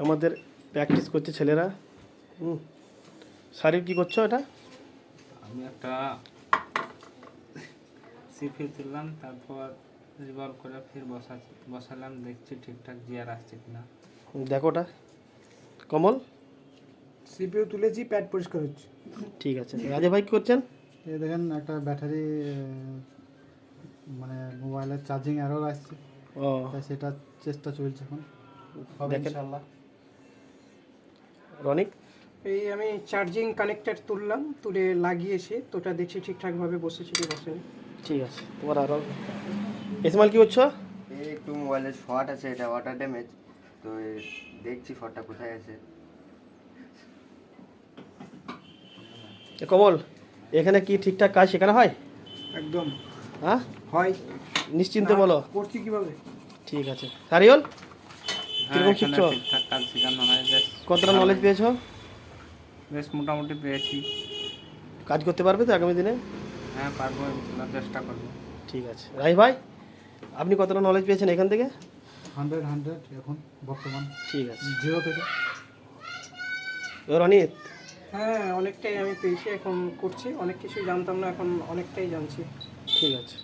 আমাদের প্র্যাকটিস করছে ছেলেরা। শারীর কি করছো এটা? আমি একটা সিফি তুললাম, তারপর রিভলভ করে ফির বসালাম, দেখছি ঠিকঠাক গিয়ার আসছে কিনা। দেখো ওটা কমল। সিপিইউ তুলেছি, প্যাড পরিষ্কার হচ্ছে। ঠিক আছে, রাজা ভাই কি করছেন? এই দেখেন একটা ব্যাটারি মানে মোবাইলের চার্জিং এরর আসছে, ও তাই সেটা চেষ্টা চলছে এখন, হবে দেখেন। ইনশাআল্লাহ। রনিক এই আমি চার্জিং কানেক্টর তুললাম, তুলে লাগিয়েছি, তো ওটা দেখছি ঠিকঠাকভাবে বসেছে কি বসেনি। ঠিক আছে। তোমার আরও ইসমাইল কি করছো? এই একটু মোবাইলের শর্ট আছে, এটা ওয়াটার ড্যামেজ, তো দেখছি শর্টটা কোথায় আছে। কমল, এখানে কি ঠিকঠাক কাজ শেখানো হয়? একদম হ্যাঁ, হয়। নিশ্চিন্তে বলো। করছি কিভাবে? ঠিক আছে। সারিয়ল হ্যাঁ, কিরকম এখানে শিখছো? ঠিকঠাক কাজ শেখানো হয়, বেশ কতটা নলেজ পেয়েছো? বেশ মোটামুটি পেয়েছি। কাজ করতে পারবে তো আগামী দিনে? হ্যাঁ, পারবো, ইনশাল্লাহ চেষ্টা করবো। ঠিক আছে। রাই ভাই, আপনি কতটা নলেজ পেয়েছেন এখান থেকে? 100 এখন বর্তমান, ঠিক আছে। 0 থেকে। রনিত হ্যাঁ, অনেকটাই আমি পেয়েছি, এখন করছি। অনেক কিছুই জানতাম না, এখন অনেকটাই জানছি। ঠিক আছে।